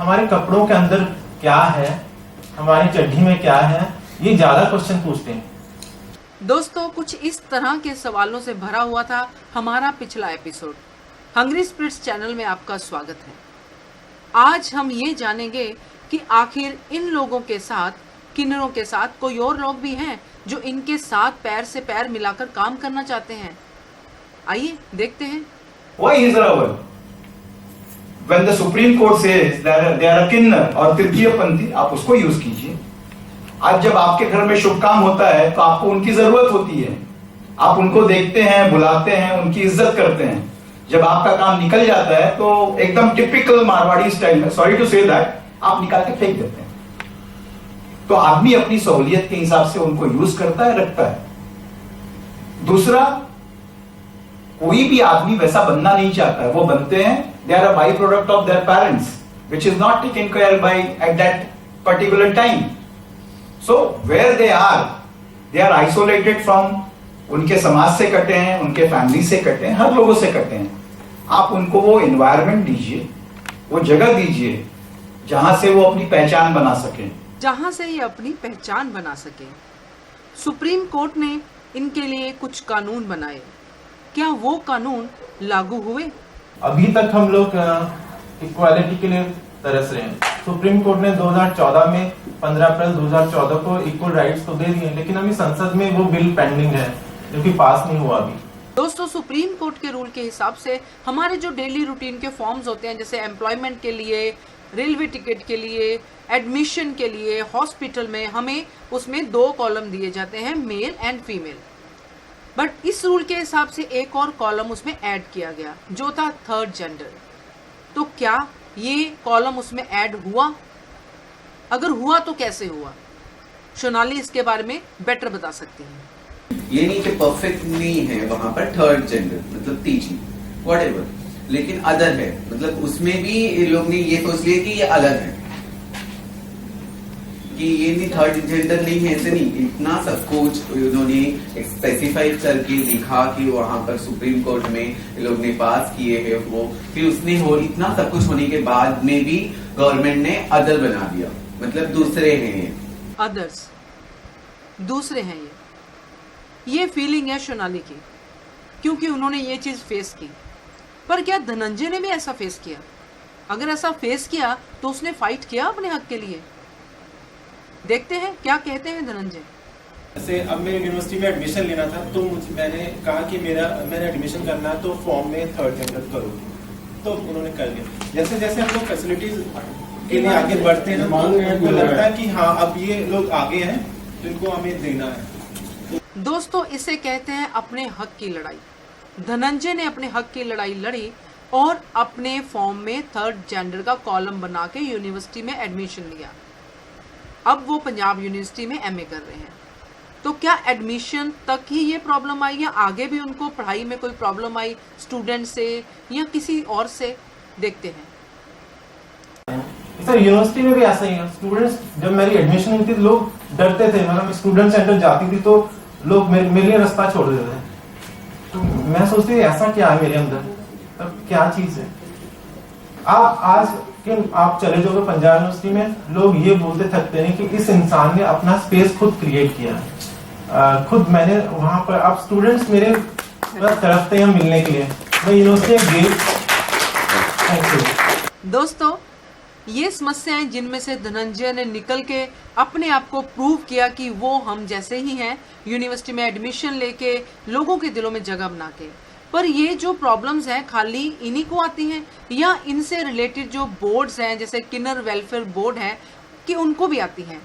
हमारे कपड़ों के अंदर क्या है, हमारी चड्ढी में क्या है, ये ज्यादा क्वेश्चन पूछते हैं। दोस्तों, कुछ इस तरह के सवालों से भरा हुआ था हमारा पिछला एपिसोड। हंग्री स्पिरिट्स चैनल में आपका स्वागत है। आज हम ये जानेंगे कि आखिर इन लोगों के साथ, किन्नरों के साथ कोई और लोग भी हैं जो इनके साथ पैर से पैर मिलाकर काम करना चाहते हैं। आइए देखते हैं। Why Israel? When the Supreme Court says that they are a kinnar और तृतीयपंथी, आप उसको यूज कीजिए। आज जब आपके घर में शुभ काम होता है तो आपको उनकी जरूरत होती है, आप उनको देखते हैं, बुलाते हैं, उनकी इज्जत करते हैं। जब आपका काम निकल जाता है तो एकदम टिपिकल मारवाड़ी स्टाइल में, सॉरी टू से दैट, आप निकाल के फेंक देते हैं। तो आदमी अपनी सहूलियत के हिसाब से उनको यूज करता है, रखता है। दूसरा, कोई भी आदमी वैसा बनना नहीं चाहता है, वो बनते हैं, they are a by product of their parents which is not taken care by at that particular time. So where they are isolated from, उनके समाज से कटे हैं, उनके फैमिली से कटे हैं, हर लोगों से कटे हैं। आप उनको वो एनवायरमेंट दीजिए, वो जगह दीजिए जहां से वो अपनी पहचान बना सके, जहां से ये अपनी पहचान बना सके। सुप्रीम कोर्ट ने इनके लिए कुछ कानून बनाए, क्या वो कानून लागू हुए? अभी तक हम लोग इक्वालिटी के लिए तरस रहे हैं। सुप्रीम कोर्ट ने 2014 में 15 अप्रैल 2014 को इक्वल राइट्स तो दे दिए, लेकिन अभी संसद में वो बिल पेंडिंग है जो कि पास नहीं हुआ अभी। दोस्तों, सुप्रीम कोर्ट के रूल के हिसाब से हमारे जो डेली रूटीन के फॉर्म्स होते हैं, जैसे एम्प्लॉयमेंट के लिए, रेलवे टिकट के लिए, एडमिशन के लिए, हॉस्पिटल में, हमें उसमें 2 कॉलम दिए जाते हैं, मेल एंड फीमेल। बट इस रूल के हिसाब से एक और कॉलम उसमें ऐड किया गया जो था थर्ड जेंडर। तो क्या ये कॉलम उसमें ऐड हुआ? अगर हुआ तो कैसे हुआ? सोनाली इसके बारे में बेटर बता सकती है। ये नहीं कि परफेक्ट नहीं है वहां पर थर्ड जेंडर, मतलब तीसरी, व्हाटएवर, लेकिन अदर है, मतलब उसमें भी लोग ने ये सोच लिया कि ये अलग है, कि ये नहीं थर्ड जेंडर नहीं है, ऐसे नहीं। इतना सब कुछ उन्होंने स्पेसिफाई करके लिखा कि वहां पर सुप्रीम कोर्ट में लोग ने पास किए हैं वो, फिर उसने हो इतना सब कुछ होने के बाद में भी गवर्नमेंट ने अदर बना दिया, मतलब दूसरे हैं ये, अदर्स, दूसरे हैं ये फीलिंग है सोनाली की, क्योंकि उन्होंने ये चीज फेस की। पर क्या धनंजय ने भी ऐसा फेस किया? अगर ऐसा फेस किया तो उसने फाइट किया अपने हक के लिए। देखते हैं क्या कहते हैं धनंजय। जैसे अब मेरे यूनिवर्सिटी में एडमिशन लेना था, तो मैंने कहा कि मैंने एडमिशन करना है तो फॉर्म में थर्ड जेंडर करो, तो उन्होंने कर लिया। जैसे जैसे हम लोग फैसिलिटीज के लिए आगे बढ़ते हैं तो उनको लगता है कि हाँ अब ये लोग आगे हैं तो इनको हमें देना है। दोस्तों, इसे कहते हैं अपने हक की लड़ाई। धनंजय ने अपने हक की लड़ाई लड़ी और अपने फॉर्म में थर्ड जेंडर का कॉलम बना के यूनिवर्सिटी में एडमिशन लिया। अब वो पंजाब यूनिवर्सिटी में एमए कर रहे हैं। तो क्या एडमिशन तक ही ये प्रॉब्लम आई या आगे भी उनको पढ़ाई में कोई प्रॉब्लम आई स्टूडेंट से या किसी और से? देखते हैं। सर, यूनिवर्सिटी में भी ऐसा ही है। स्टूडेंट्स, जब मेरी एडमिशन हुई थी लोग डरते थे, मतलब स्टूडेंट सेंटर जाती थी तो लोग मेरे लिए रास्ता छोड़ देते थे। तो मैं सोचती थी ऐसा क्या है मेरे अंदर, तब क्या चीज है। आप चले जाओगे पंजाब यूनिवर्सिटी में, लोग ये बोलते थकते नहीं कि इस इंसान ने अपना स्पेस खुद क्रिएट किया है। खुद मैंने वहां पर, अब स्टूडेंट्स मेरे तरफते हैं मिलने के लिए, मैं यूनिवर्सिटी गई। Thank you. दोस्तों, ये समस्याएं जिनमें से धनंजय ने निकल के अपने आप को प्रूव किया कि वो हम जैसे ही हैं, यूनिवर्सिटी में एडमिशन लेके लोगों के दिलों में जगह बना के। पर ये जो प्रॉब्लम्स हैं खाली इन्हीं को आती हैं या इनसे रिलेटेड जो बोर्ड्स हैं जैसे किन्नर वेलफेयर बोर्ड है कि उनको भी आती हैं?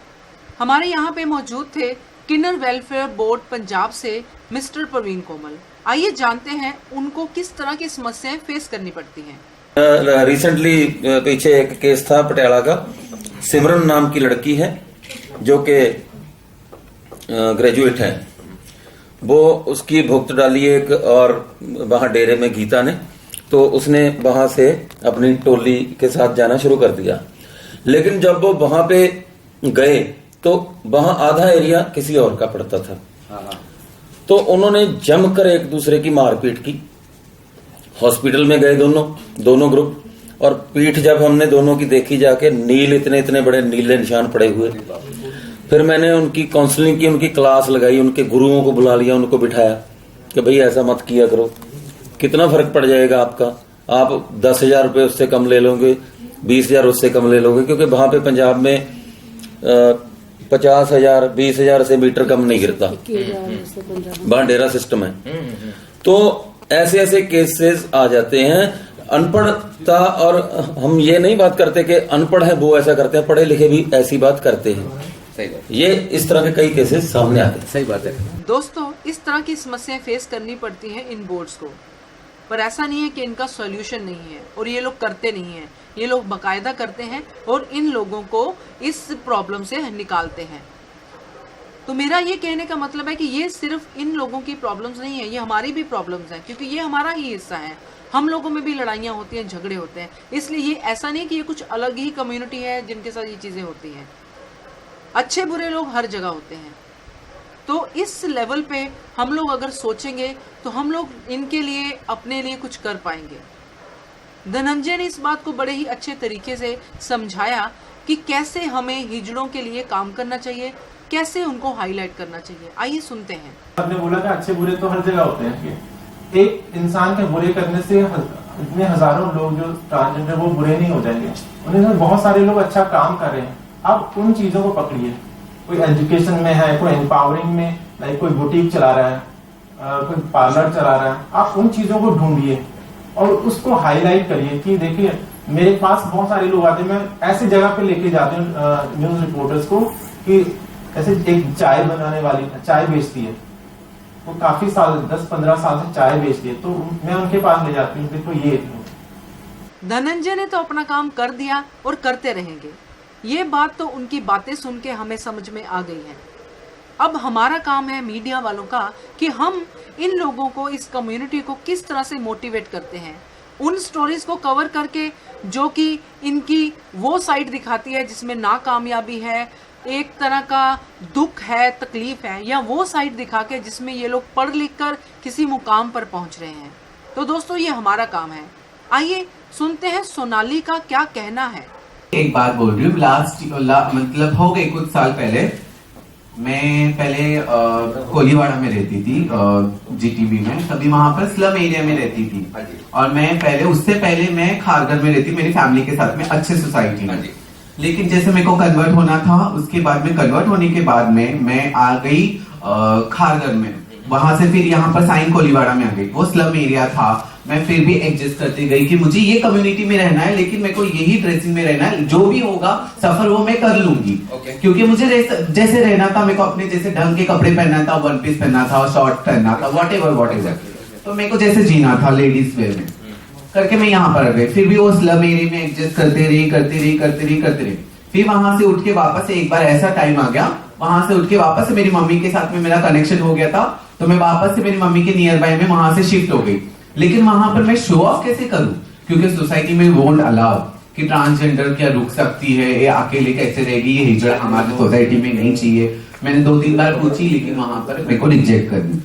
हमारे यहाँ पे मौजूद थे किन्नर वेलफेयर बोर्ड पंजाब से मिस्टर प्रवीण कोमल। आइए जानते हैं उनको किस तरह की समस्याएं फेस करनी पड़ती हैं। रिसेंटली पीछे एक केस था पटियाला का, सिमरन नाम की लड़की है जो कि ग्रेजुएट है, वो उसकी भुगत डाली एक और वहां डेरे में गीता ने, तो उसने वहां से अपनी टोली के साथ जाना शुरू कर दिया। लेकिन जब वो वहां पे गए तो वहां आधा एरिया किसी और का पड़ता था, तो उन्होंने जमकर एक दूसरे की मारपीट की। हॉस्पिटल में गए दोनों ग्रुप, और पीठ जब हमने दोनों की देखी जाके, नील इतने इतने बड़े नीले निशान पड़े हुए। फिर मैंने उनकी काउंसलिंग की, उनकी क्लास लगाई, उनके गुरुओं को बुला लिया, उनको बिठाया कि भाई ऐसा मत किया करो, कितना फर्क पड़ जाएगा आपका। आप 10,000 रुपये उससे कम ले लोगे, 20,000 उससे कम ले लोगे, क्योंकि वहां पे पंजाब में 50,000 20,000 से मीटर कम नहीं गिरता, वहां डेरा सिस्टम है। तो ऐसे ऐसे केसेस आ जाते हैं। अनपढ़ता, और हम ये नहीं बात करते कि अनपढ़ है वो ऐसा करते हैं, पढ़े लिखे भी ऐसी बात करते हैं। सही बात। ये इस तरह के कई केसेस सामने आते हैं। सही बात है। दोस्तों, इस तरह की समस्याएं फेस करनी पड़ती हैं इन बोर्ड्स को, पर ऐसा नहीं है कि इनका सॉल्यूशन नहीं है और ये लोग करते नहीं हैं। ये लोग बाकायदा करते हैं और इन लोगों को इस प्रॉब्लम से निकालते हैं। तो मेरा ये कहने का मतलब है कि ये सिर्फ इन लोगों की प्रॉब्लम्स नहीं है, ये हमारी भी प्रॉब्लम्स हैं, क्योंकि ये हमारा ही हिस्सा है। हम लोगों में भी लड़ाइयाँ होती हैं, झगड़े होते हैं। इसलिए ये ऐसा नहीं कि ये कुछ अलग ही कम्युनिटी है जिनके साथ ये चीज़ें होती हैं। अच्छे बुरे लोग हर जगह होते हैं। तो इस लेवल पे हम लोग अगर सोचेंगे तो हम लोग इनके लिए, अपने लिए कुछ कर पाएंगे। धनंजय ने इस बात को बड़े ही अच्छे तरीके से समझाया कि कैसे हमें हिजड़ों के लिए काम करना चाहिए, कैसे उनको हाईलाइट करना चाहिए। आइए सुनते हैं। आपने बोला कि अच्छे बुरे तो हर जगह होते हैं। एक इंसान के बुरे करने से इतने हजारों लोग जो ट्रांसजेंडर वो बुरे नहीं हो जाएंगे। उन्हें बहुत सारे लोग अच्छा काम कर रहे हैं। आप उन चीजों को पकड़िए। कोई एजुकेशन में है, कोई एम्पावरिंग में, लाइक कोई बुटीक चला रहा है, कोई पार्लर चला रहा है। आप उन चीजों को ढूंढिए और उसको हाईलाइट करिए कि देखिए मेरे पास बहुत सारे लोग आते हैं। मैं ऐसी जगह पे लेके जाते हूँ न्यूज रिपोर्टर्स को कि ऐसे एक चाय बनाने वाली चाय बेचती है, वो काफी साल 10-15 साल से चाय बेचती है, तो मैं उनके पास ले जाती हूँ, देखो ये। धनंजय ने तो अपना काम कर दिया और करते रहेंगे। ये बात तो उनकी बातें सुन के हमें समझ में आ गई है। अब हमारा काम है मीडिया वालों का कि हम इन लोगों को, इस कम्युनिटी को किस तरह से मोटिवेट करते हैं, उन स्टोरीज को कवर करके जो कि इनकी वो साइड दिखाती है जिसमें नाकामयाबी है, एक तरह का दुख है, तकलीफ है, या वो साइड दिखा के जिसमें ये लोग पढ़ लिख कर किसी मुकाम पर पहुंच रहे हैं। तो दोस्तों, ये हमारा काम है। आइए सुनते हैं सोनाली का क्या कहना है। एक बात बोल रही हूँ, मतलब हो गए कुछ साल पहले, मैं पहले कोलीवाड़ा में रहती थी, जीटीबी में, तभी वहां पर स्लम एरिया में रहती थी। और मैं पहले, उससे पहले मैं खारगर में रहती, मेरी फैमिली के साथ में, अच्छे सोसाइटी में। लेकिन जैसे मेरे को कन्वर्ट होना था, उसके बाद में कन्वर्ट होने के बाद में मैं आ गई खारगर में। वहां से फिर यहाँ पर साइन कोलीवाड़ा में आ गई, वो स्लम एरिया था। मैं फिर भी एडजस्ट करती गई कि मुझे ये कम्युनिटी में रहना है, लेकिन मेरे को यही ड्रेसिंग में रहना है, जो भी होगा सफर वो मैं कर लूंगी। क्योंकि मुझे जैसे रहना था, मेरे को अपने जैसे ढंग के कपड़े पहनना था, वन पीस पहनना था, शॉर्ट पहनना था, वॉट एवर। तो मेरे को जैसे जीना था लेडीज वेयर में करके मैं यहाँ पर आ गई। फिर भी वो स्लम एरिया में एडजस्ट करते रही। फिर वहां से उठ के वापस एक बार ऐसा टाइम आ गया, वहां से उठ के वापस से मेरी मम्मी के साथ में मेरा कनेक्शन हो गया था, तो मैं वापस से मेरी मम्मी के नियर बाय में वहां से शिफ्ट हो गई। लेकिन वहां पर मैं शो ऑफ कैसे करूं, क्योंकि सोसाइटी में वोंट अलाउ कि ट्रांसजेंडर क्या रुक सकती है, ये अकेले कैसे रहेगी, ये हिजड़ा हमारी सोसाइटी में नहीं चाहिए। मैंने 2-3 बार पूछी, लेकिन वहां पर मेरे को रिजेक्ट कर दी।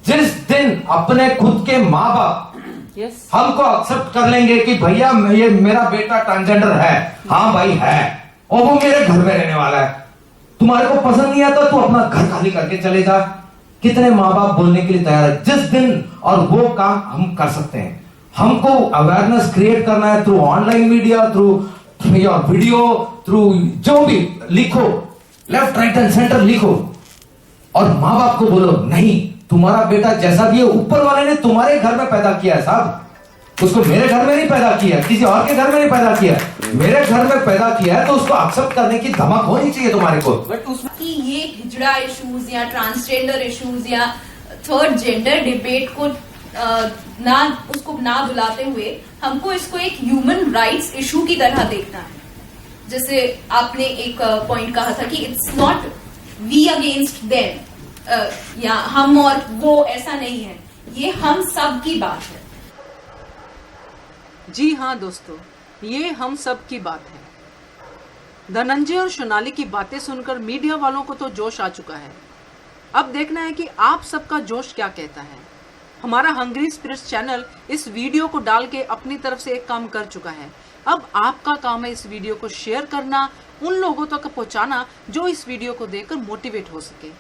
जिस दिन अपने खुद के माँ बाप हमको एक्सेप्ट कर लेंगे कि भैया ये मेरा बेटा ट्रांसजेंडर है, हाँ भाई है, और वो मेरे घर में रहने वाला है, तुम्हारे को पसंद नहीं आता तो अपना घर खाली करके चले जा। कितने माँ बाप बोलने के लिए तैयार है जिस दिन, और वो काम हम कर सकते हैं। हमको अवेयरनेस क्रिएट करना है through online media, through your video, through जो भी लिखो, लेफ्ट राइट एंड सेंटर लिखो, और माँ बाप को बोलो नहीं, तुम्हारा बेटा जैसा भी है ऊपर वाले ने तुम्हारे घर में पैदा किया है साहब, उसको मेरे घर में नहीं पैदा किया, किसी और के घर में नहीं पैदा किया, मेरे घर में पैदा किया है, तो उसको एक्सेप्ट करने की धमक होनी चाहिए तुम्हारे को। कि ये हिजड़ा इश्यूज या ट्रांसजेंडर इश्यूज या थर्ड जेंडर डिबेट को उसको ना बुलाते हुए हमको इसको एक ह्यूमन राइट्स इशू की तरह देखना है। जैसे आपने एक पॉइंट कहा था कि it's not we against them, या हम और वो, ऐसा नहीं है, ये हम सब की बात है। जी हाँ दोस्तों, ये हम सब की बात है। धनंजय और सोनाली की बातें सुनकर मीडिया वालों को तो जोश आ चुका है। अब देखना है कि आप सबका जोश क्या कहता है। हमारा हंग्री स्पिरिट्स चैनल इस वीडियो को डाल के अपनी तरफ से एक काम कर चुका है। अब आपका काम है इस वीडियो को शेयर करना, उन लोगों तक पहुंचाना जो इस वीडियो को देखकर मोटिवेट हो सके।